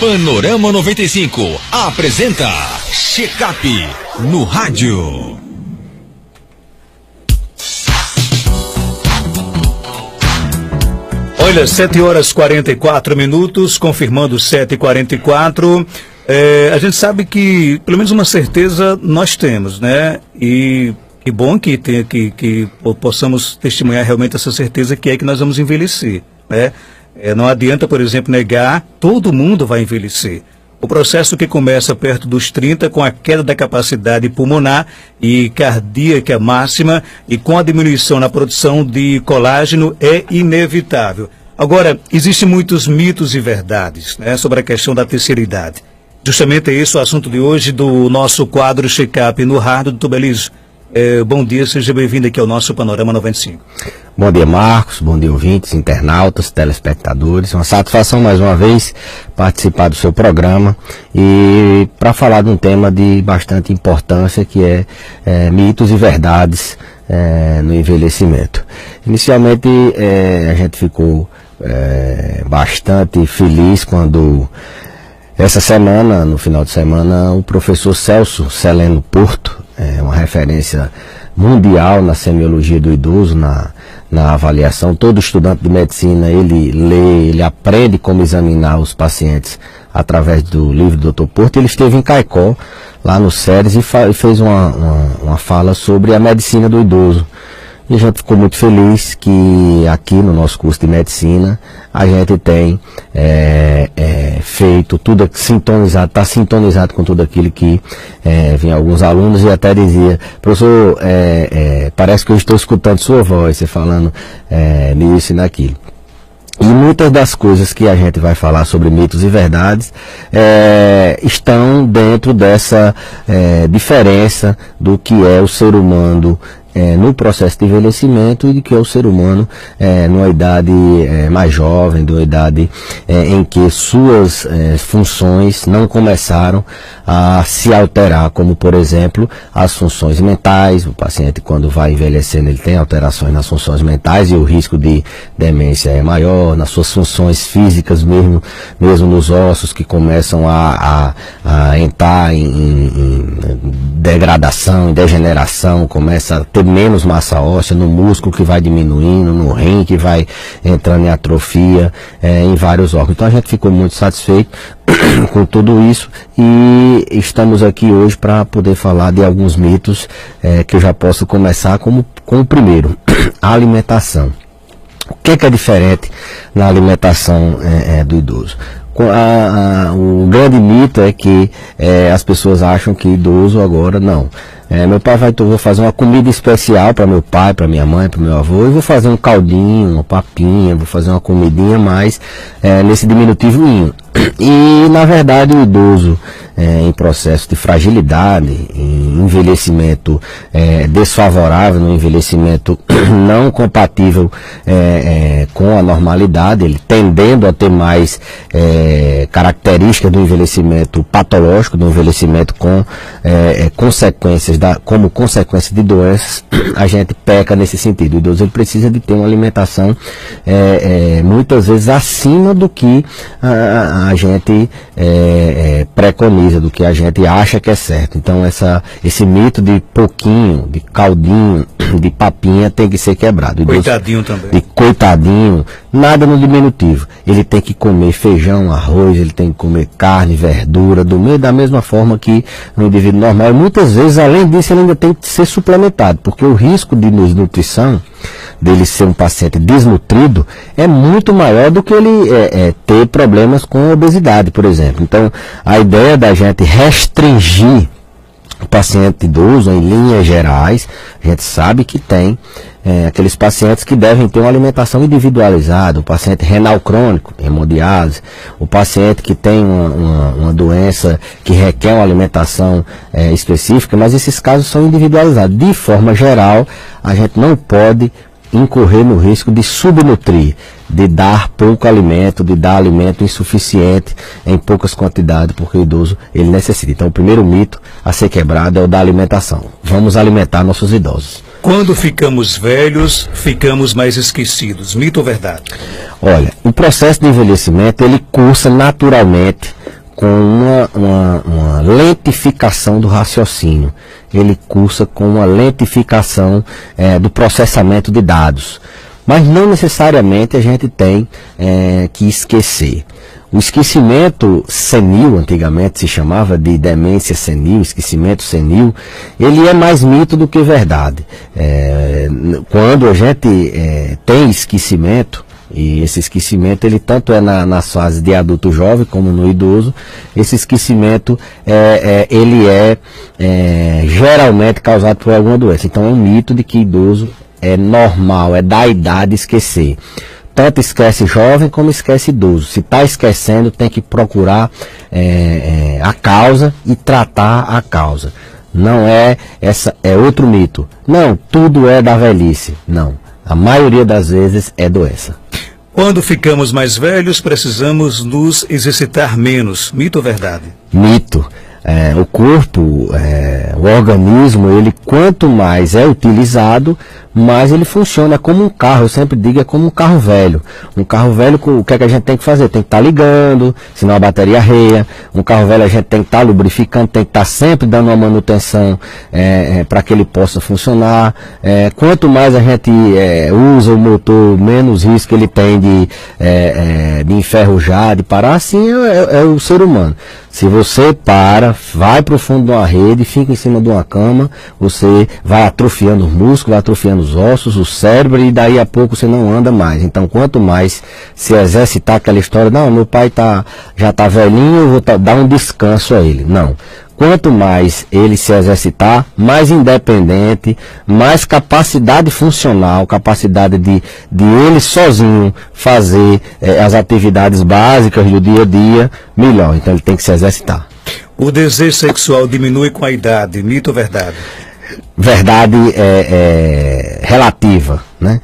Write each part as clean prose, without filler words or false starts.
Panorama 95 apresenta Check-up no rádio. Olha, 7h44, confirmando 7h44. A gente sabe que, pelo menos uma certeza, nós temos, né? E que bom que possamos testemunhar realmente essa certeza, que é que nós vamos envelhecer, né? Não adianta, por exemplo, negar, todo mundo vai envelhecer. O processo que começa perto dos 30, com a queda da capacidade pulmonar e cardíaca máxima e com a diminuição na produção de colágeno, é inevitável. Agora, existem muitos mitos e verdades, né, sobre a questão da terceira idade. Justamente é esse o assunto de hoje do nosso quadro Check-up no rádio do Tubelizo. Bom dia, seja bem-vindo aqui ao nosso Panorama 95. Bom dia, Marcos, bom dia, ouvintes, internautas, telespectadores. Uma satisfação mais uma vez participar do seu programa e para falar de um tema de bastante importância, que é mitos e verdades no envelhecimento. Inicialmente a gente ficou bastante feliz quando essa semana, no final de semana, o professor Celso Celeno Porto, uma referência mundial na semiologia do idoso, na avaliação. Todo estudante de medicina, ele lê, ele aprende como examinar os pacientes através do livro do Dr. Porto. Ele esteve em Caicó, lá no SERES, e fez uma fala sobre a medicina do idoso. E a gente ficou muito feliz que aqui no nosso curso de medicina a gente tem feito tudo sintonizado, está sintonizado com tudo aquilo que vem alguns alunos e até dizia: professor, parece que eu estou escutando sua voz, você falando nisso e naquilo. E muitas das coisas que a gente vai falar sobre mitos e verdades estão dentro dessa diferença do que é o ser humano no processo de envelhecimento e de que é o ser humano numa idade mais jovem, numa idade em que suas funções não começaram a se alterar, como por exemplo as funções mentais. O paciente, quando vai envelhecendo, ele tem alterações nas funções mentais e o risco de demência é maior, nas suas funções físicas mesmo nos ossos, que começam a entrar em degradação, em degeneração, começa a ter menos massa óssea, no músculo que vai diminuindo, no rim que vai entrando em atrofia, em vários órgãos. Então a gente ficou muito satisfeito com tudo isso e estamos aqui hoje para poder falar de alguns mitos que eu já posso começar com o primeiro, a alimentação. O que é diferente na alimentação do idoso? O grande mito é que as pessoas acham que idoso agora não. Meu pai vou fazer uma comida especial para meu pai, para minha mãe, para meu avô, e vou fazer um caldinho, uma papinha, vou fazer uma comidinha mais nesse diminutivoinho. E na verdade o idoso em processo de fragilidade, em envelhecimento desfavorável, no envelhecimento não compatível com a normalidade, ele tendendo a ter mais características do envelhecimento patológico, do envelhecimento com consequências, como consequência de doenças, a gente peca nesse sentido. O idoso, ele precisa de ter uma alimentação muitas vezes acima do que a gente preconiza, do que a gente acha que é certo. Então esse mito de pouquinho, de caldinho, de papinha tem que ser quebrado. Coitadinho também. De coitadinho, nada no diminutivo. Ele tem que comer feijão, arroz, ele tem que comer carne, verdura, da mesma forma que no indivíduo normal. E muitas vezes, além disso, ele ainda tem que ser suplementado, porque o risco de desnutrição, dele ser um paciente desnutrido, é muito maior do que ele ter problemas com obesidade, por exemplo. Então, a ideia da gente restringir o paciente idoso, em linhas gerais, a gente sabe que tem aqueles pacientes que devem ter uma alimentação individualizada, o paciente renal crônico, hemodiálise, o paciente que tem uma doença que requer uma alimentação específica, mas esses casos são individualizados. De forma geral, a gente não pode incorrer no risco de subnutrir, de dar pouco alimento, de dar alimento insuficiente em poucas quantidades, porque o idoso ele necessita. Então o primeiro mito a ser quebrado é o da alimentação. Vamos alimentar nossos idosos. Quando ficamos velhos, ficamos mais esquecidos. Mito ou verdade? Olha, o processo de envelhecimento ele cursa naturalmente com uma lentificação do raciocínio, ele cursa com uma lentificação do processamento de dados. Mas não necessariamente a gente tem que esquecer. O esquecimento senil, antigamente se chamava de demência senil, esquecimento senil, ele é mais mito do que verdade. Quando a gente tem esquecimento, e esse esquecimento ele tanto é nas fases de adulto jovem como no idoso, esse esquecimento ele é geralmente causado por alguma doença. Então é um mito de que idoso é normal, é da idade esquecer. Tanto esquece jovem como esquece idoso. Se está esquecendo, tem que procurar a causa e tratar a causa. Não é outro mito. Não, tudo é da velhice. Não, a maioria das vezes é doença. Quando ficamos mais velhos, precisamos nos exercitar menos. Mito ou verdade? Mito. O corpo, o organismo, ele quanto mais é utilizado, mais ele funciona como um carro. Eu sempre digo, é como um carro velho. Um carro velho, o que é que a gente tem que fazer? Tem que estar ligando, senão a bateria arreia. Um carro velho a gente tem que estar lubrificando, tem que estar sempre dando uma manutenção para que ele possa funcionar. Quanto mais a gente usa o motor, menos risco ele tem de enferrujar, de parar. Assim é o ser humano. Se você vai para o fundo de uma rede, fica em cima de uma cama, você vai atrofiando os músculos, vai atrofiando os ossos, o cérebro, e daí a pouco você não anda mais. Então, quanto mais se exercitar aquela história, não, meu pai já está velhinho, eu vou dar um descanso a ele. Não. Quanto mais ele se exercitar, mais independente, mais capacidade funcional, capacidade de ele sozinho fazer as atividades básicas do dia a dia, melhor. Então ele tem que se exercitar. O desejo sexual diminui com a idade, mito ou verdade? Verdade relativa, né?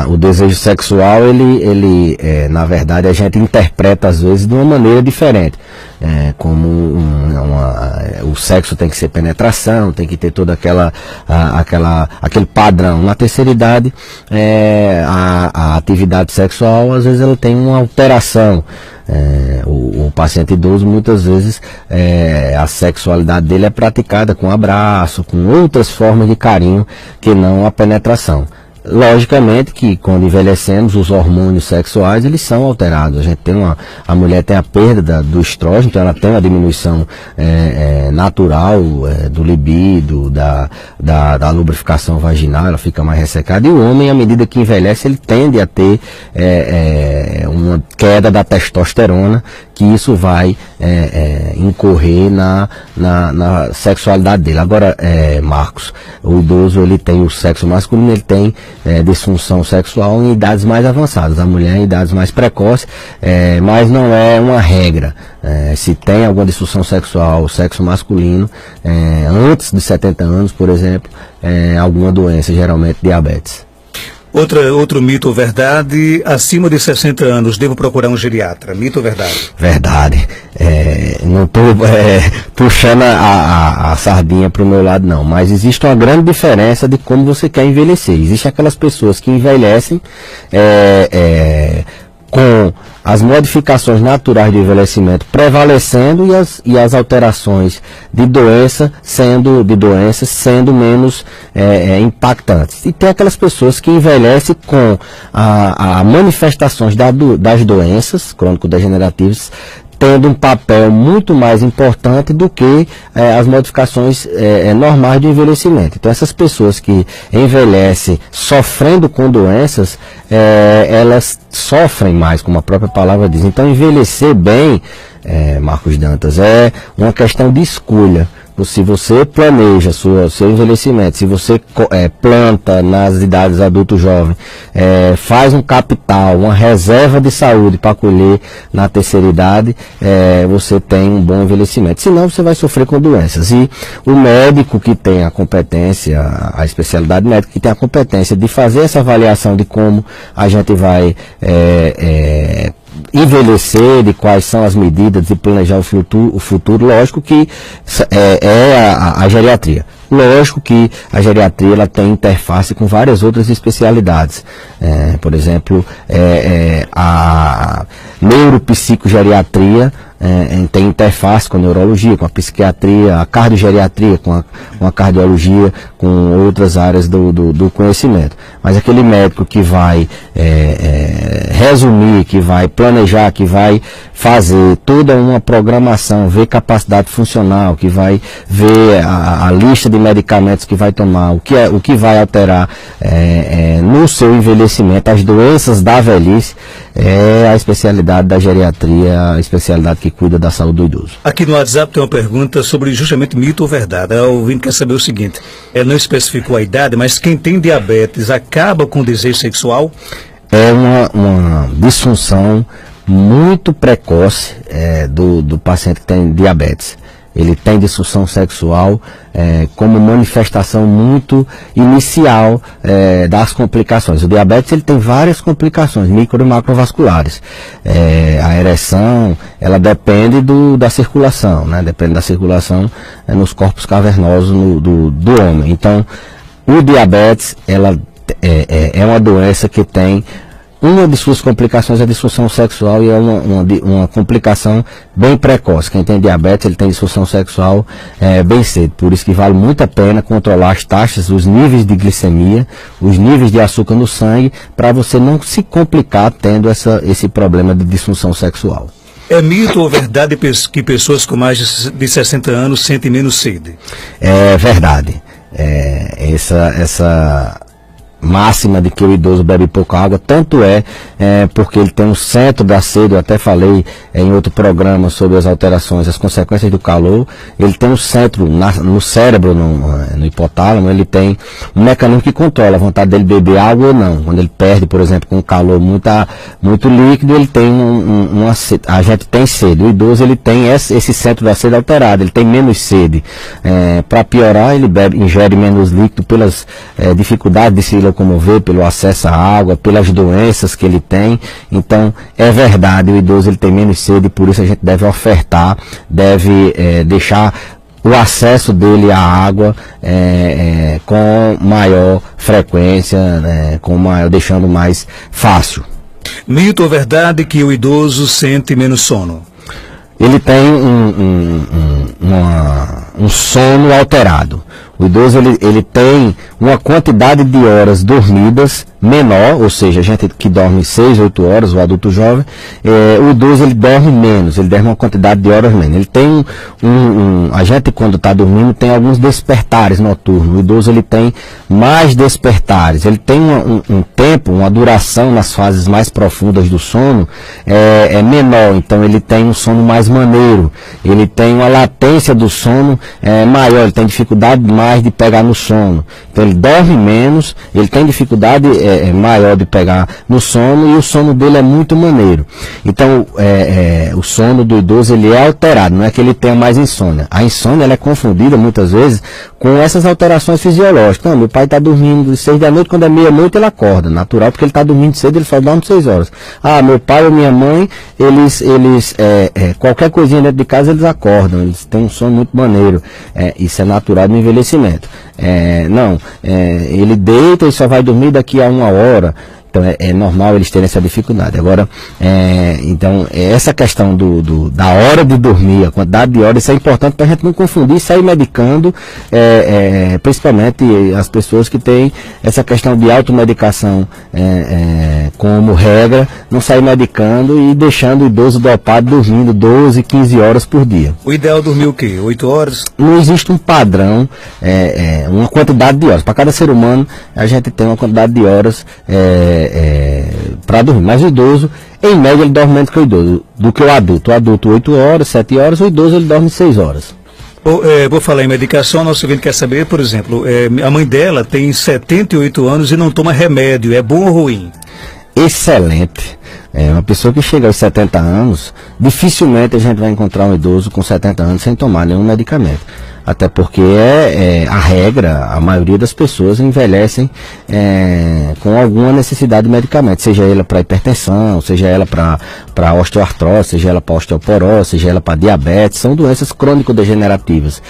O desejo sexual, ele na verdade, a gente interpreta às vezes de uma maneira diferente. Como o sexo tem que ser penetração, tem que ter toda aquele padrão. Na terceira idade, a atividade sexual, às vezes, ela tem uma alteração. O paciente idoso, muitas vezes, a sexualidade dele é praticada com abraço, com outras formas de carinho que não a penetração. Logicamente que quando envelhecemos, os hormônios sexuais eles são alterados. A mulher tem a perda do estrógeno, então ela tem uma diminuição natural do libido, da lubrificação vaginal, ela fica mais ressecada. E o homem, à medida que envelhece, ele tende a ter uma queda da testosterona, que isso vai incorrer na sexualidade dele. Agora, Marcos, o idoso ele tem o sexo masculino, ele tem disfunção sexual em idades mais avançadas, a mulher em idades mais precoces, mas não é uma regra. Se tem alguma disfunção sexual, o sexo masculino, antes de 70 anos, por exemplo, alguma doença, geralmente diabetes. Outro mito ou verdade, acima de 60 anos, devo procurar um geriatra, mito ou verdade? Verdade. Não estou puxando a sardinha para o meu lado, não, mas existe uma grande diferença de como você quer envelhecer. Existem aquelas pessoas que envelhecem com as modificações naturais de envelhecimento prevalecendo e as alterações de doenças sendo menos impactantes. E tem aquelas pessoas que envelhecem com as manifestações das doenças crônico-degenerativas tendo um papel muito mais importante do que as modificações normais de envelhecimento. Então, essas pessoas que envelhecem sofrendo com doenças, elas sofrem mais, como a própria palavra diz. Então, envelhecer bem, Marcos Dantas, é uma questão de escolha. Se você planeja seu envelhecimento, se você planta nas idades adulto jovem, faz um capital, uma reserva de saúde para colher na terceira idade, você tem um bom envelhecimento. Senão você vai sofrer com doenças. E o médico que tem a competência, a especialidade médica que tem a competência de fazer essa avaliação de como a gente vai envelhecer, de quais são as medidas e planejar o futuro, lógico que a geriatria. Lógico que a geriatria ela tem interface com várias outras especialidades. Por exemplo, a neuropsicogeriatria tem interface com a neurologia, com a psiquiatria, a cardiogeriatria, com a cardiologia, com outras áreas do conhecimento. Mas aquele médico que vai resumir, que vai planejar, que vai fazer toda uma programação, ver capacidade funcional, que vai ver a lista de medicamentos que vai tomar, o que vai alterar no seu envelhecimento, as doenças da velhice, é a especialidade da geriatria, a especialidade que cuida da saúde do idoso. Aqui no WhatsApp tem uma pergunta sobre justamente mito ou verdade. O ouvinte quer saber o seguinte: não especificou a idade, mas quem tem diabetes acaba com o desejo sexual? É uma disfunção muito precoce do paciente que tem diabetes. Ele tem disfunção sexual como manifestação muito inicial das complicações. O diabetes ele tem várias complicações, micro e macrovasculares. A ereção, ela depende da circulação, né? Depende da circulação nos corpos cavernosos do homem. Então, o diabetes, ela é uma doença que tem uma de suas complicações é a disfunção sexual e é uma complicação bem precoce. Quem tem diabetes, ele tem disfunção sexual bem cedo. Por isso que vale muito a pena controlar as taxas, os níveis de glicemia, os níveis de açúcar no sangue, para você não se complicar tendo esse problema de disfunção sexual. É mito ou verdade que pessoas com mais de 60 anos sentem menos sede? É verdade. Essa máxima de que o idoso bebe pouca água, tanto porque ele tem um centro da sede. Eu até falei em outro programa sobre as alterações, as consequências do calor. Ele tem um centro no cérebro, no hipotálamo, ele tem um mecanismo que controla a vontade dele beber água ou não. Quando ele perde, por exemplo, com calor muito líquido, ele tem a gente tem sede. O idoso, ele tem esse centro da sede alterado, ele tem menos sede. Para piorar, ele ingere menos líquido pelas dificuldades de se locomover, pelo acesso à água, pelas doenças que ele tem. Então, é verdade, o idoso ele tem menos sede, por isso a gente deve ofertar, deve deixar o acesso dele à água com maior frequência, deixando mais fácil. Mito ou verdade que o idoso sente menos sono? Ele tem um sono alterado. O idoso ele tem uma quantidade de horas dormidas menor, ou seja, a gente que dorme 6, 8 horas, o adulto jovem, o idoso ele dorme menos, ele dorme uma quantidade de horas menos. Ele tem a gente quando está dormindo tem alguns despertares noturnos. O idoso ele tem mais despertares, ele tem um tempo, uma duração nas fases mais profundas do sono menor, então ele tem um sono mais maneiro, ele tem uma latência do sono maior, ele tem dificuldade mais de pegar no sono. Então ele dorme menos, ele tem dificuldade maior de pegar no sono e o sono dele é muito maneiro. Então o sono do idoso ele é alterado, não é que ele tenha mais insônia. A insônia ela é confundida muitas vezes com essas alterações fisiológicas. Não, meu pai está dormindo de 6 da noite, quando é meia-noite ele acorda, natural, porque ele está dormindo cedo, ele só dorme 6 horas. Meu pai ou minha mãe, eles qualquer coisinha dentro de casa eles acordam, eles têm um sono muito maneiro. Isso é natural do envelhecimento. Ele deita e só vai dormir daqui a 1 hora. Então é normal eles terem essa dificuldade. Agora, então essa questão da hora de dormir, a quantidade de horas, isso é importante para a gente não confundir e sair medicando, principalmente as pessoas que têm essa questão de automedicação como regra, não sair medicando e deixando o idoso dopado dormindo 12, 15 horas por dia. O ideal é dormir o quê? 8 horas? Não existe um padrão, uma quantidade de horas. Para cada ser humano, a gente tem uma quantidade de horas para dormir. Mas o idoso, em média, ele dorme menos do que o adulto. O adulto 8 horas, 7 horas, o idoso ele dorme 6 horas. Vou falar em medicação, nosso ouvinte quer saber, por exemplo, a mãe dela tem 78 anos e não toma remédio, é bom ou ruim? Excelente. Uma pessoa que chega aos 70 anos, dificilmente a gente vai encontrar um idoso com 70 anos sem tomar nenhum medicamento. até porque a regra, a maioria das pessoas envelhecem com alguma necessidade de medicamento, seja ela para hipertensão, seja ela para osteoartrose, seja ela para osteoporose, seja ela para diabetes, são doenças crônico-degenerativas.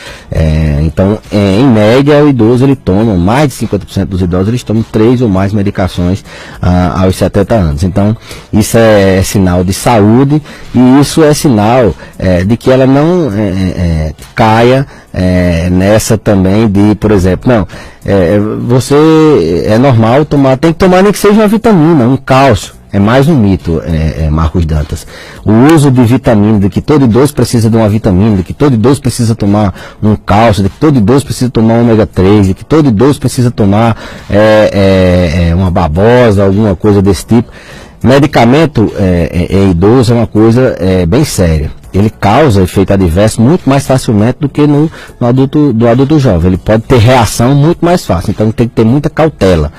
Então, em média, o idoso ele toma, mais de 50% dos idosos eles tomam 3 ou mais medicações aos 70 anos. Então, isso é sinal de saúde e isso é sinal de que ela não caia nessa também de, por exemplo, não, você é normal tomar, tem que tomar nem que seja uma vitamina, um cálcio. É mais um mito, Marcos Dantas. O uso de vitamina, de que todo idoso precisa de uma vitamina, de que todo idoso precisa tomar um cálcio, de que todo idoso precisa tomar um ômega 3, de que todo idoso precisa tomar uma babosa, alguma coisa desse tipo. Medicamento em idoso é uma coisa bem séria. Ele causa efeito adverso muito mais facilmente do que do adulto jovem. Ele pode ter reação muito mais fácil. Então tem que ter muita cautela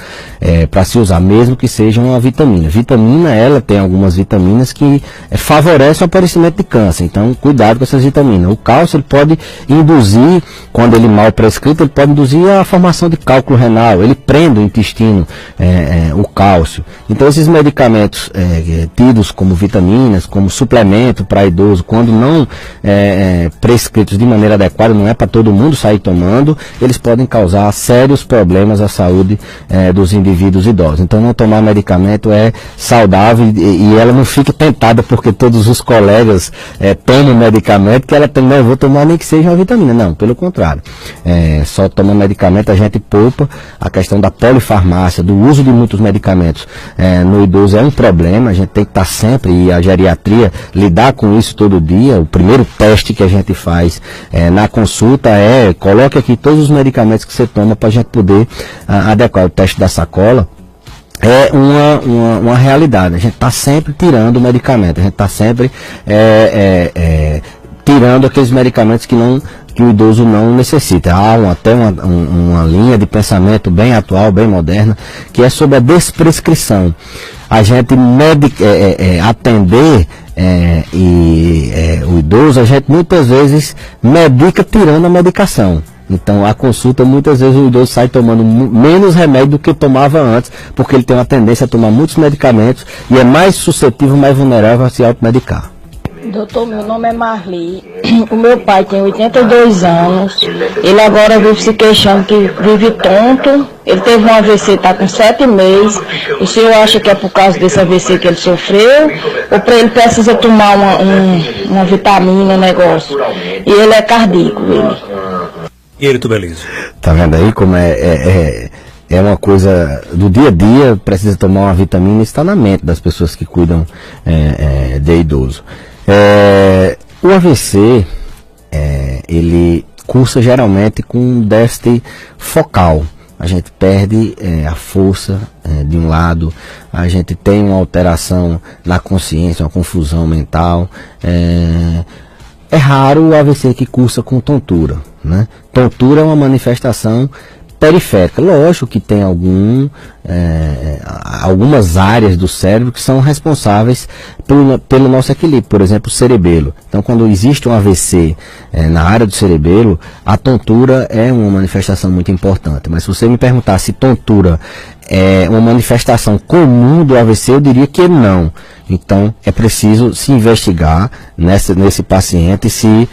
para se usar, mesmo que seja uma vitamina. Vitamina, ela tem algumas vitaminas que favorecem o aparecimento de câncer. Então cuidado com essas vitaminas. O cálcio ele pode induzir, quando ele mal prescrito, ele pode induzir a formação de cálculo renal. Ele prende o intestino, o cálcio. Então esses medicamentos tidos como vitaminas, como suplemento para idoso, quando não prescritos de maneira adequada, não é para todo mundo sair tomando, eles podem causar sérios problemas à saúde dos indivíduos idosos. Então não tomar medicamento é saudável e ela não fica tentada porque todos os colegas tomam medicamento, que ela tem, não, eu vou tomar nem que seja uma vitamina. Não, pelo contrário. Só toma medicamento, a gente poupa. A questão da polifarmácia, do uso de muitos medicamentos no idoso é um problema, a gente tem que estar sempre, e a geriatria lidar com isso todo dia. O primeiro teste que a gente faz na consulta coloque aqui todos os medicamentos que você toma para a gente poder adequar. O teste da sacola é uma realidade. A gente está sempre tirando o medicamento, a gente está sempre tirando aqueles medicamentos que o idoso não necessita. Há até uma linha de pensamento bem atual, bem moderna, que é sobre a desprescrição. A gente atender o idoso, a gente muitas vezes medica tirando a medicação. Então a consulta, muitas vezes o idoso sai tomando menos remédio do que tomava antes, porque ele tem uma tendência a tomar muitos medicamentos e é mais suscetível, mais vulnerável a se automedicar. Doutor, meu nome é Marli. O meu pai tem 82 anos. Ele agora vive se queixando que vive tonto. Ele teve um AVC, está com 7 meses. O senhor acha que é por causa desse AVC que ele sofreu? Ou para ele precisa tomar uma vitamina, um negócio? E ele é cardíaco, ele. E ele, Tubelizo? Tá vendo aí como é uma coisa do dia a dia, precisa tomar uma vitamina, está na mente das pessoas que cuidam de idoso. O AVC, ele cursa geralmente com um déficit focal. A gente perde a força de um lado, a gente tem uma alteração na consciência, uma confusão mental. É raro o AVC que cursa com tontura, né? Tontura é uma manifestação periférica. Lógico que tem algumas áreas do cérebro que são responsáveis pelo nosso equilíbrio, por exemplo, o cerebelo. Então, quando existe um AVC na área do cerebelo, a tontura é uma manifestação muito importante. Mas se você me perguntar se tontura é uma manifestação comum do AVC, eu diria que não. Então, é preciso se investigar nesse paciente se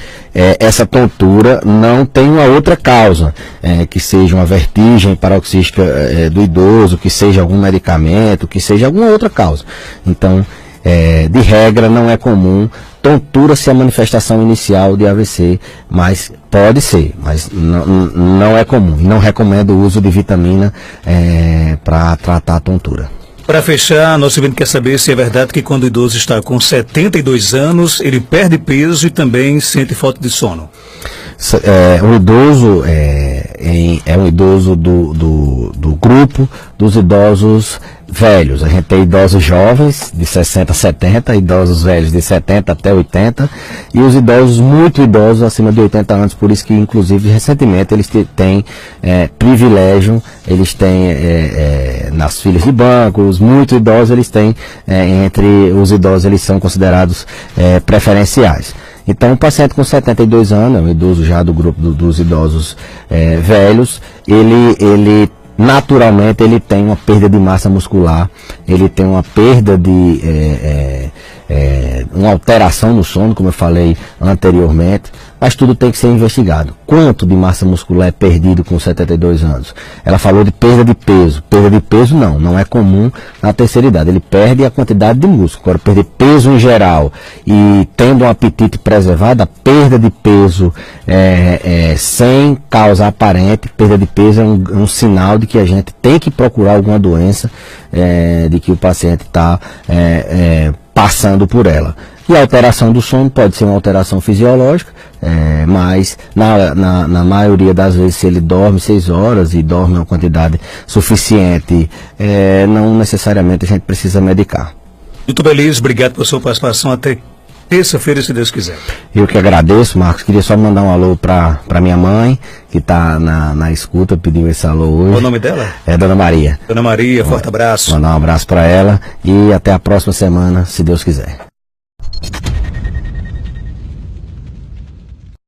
essa tontura não tem uma outra causa, que seja uma vertigem paroxística do idoso, que seja algum medicamento, que seja alguma outra causa. Então, de regra, não é comum tontura ser a manifestação inicial de AVC, mas pode ser, mas não é comum. Não recomendo o uso de vitamina para tratar a tontura. Para fechar, nosso ouvinte quer saber se é verdade que quando o idoso está com 72 anos, ele perde peso e também sente falta de sono. O idoso é um idoso do grupo dos idosos velhos. A gente tem idosos jovens de 60 a 70, idosos velhos de 70 até 80 e os idosos muito idosos acima de 80 anos, por isso que inclusive recentemente eles têm privilégio, eles têm nas filas de banco, os muito idosos eles têm, entre os idosos eles são considerados preferenciais. Então, um paciente com 72 anos, um idoso já do grupo dos idosos velhos, ele naturalmente ele tem uma perda de massa muscular, ele tem uma perda de uma alteração no sono, como eu falei anteriormente, mas tudo tem que ser investigado. Quanto de massa muscular é perdido com 72 anos? Ela falou de perda de peso. Perda de peso não é comum na terceira idade. Ele perde a quantidade de músculo. Agora, perder peso em geral e tendo um apetite preservado, a perda de peso sem causa aparente, perda de peso é um sinal de que a gente tem que procurar alguma doença, de que o paciente está passando por ela. E a alteração do sono pode ser uma alteração fisiológica, mas na maioria das vezes, se ele dorme 6 horas e dorme uma quantidade suficiente, não necessariamente a gente precisa medicar. Muito feliz, obrigado pela sua participação. Até terça-feira, se Deus quiser. Eu que agradeço, Marcos. Queria só mandar um alô para minha mãe, que está na escuta, pediu esse alô hoje. Qual o nome dela? É Dona Maria. Dona Maria, forte abraço. Mandar um abraço para ela e até a próxima semana, se Deus quiser.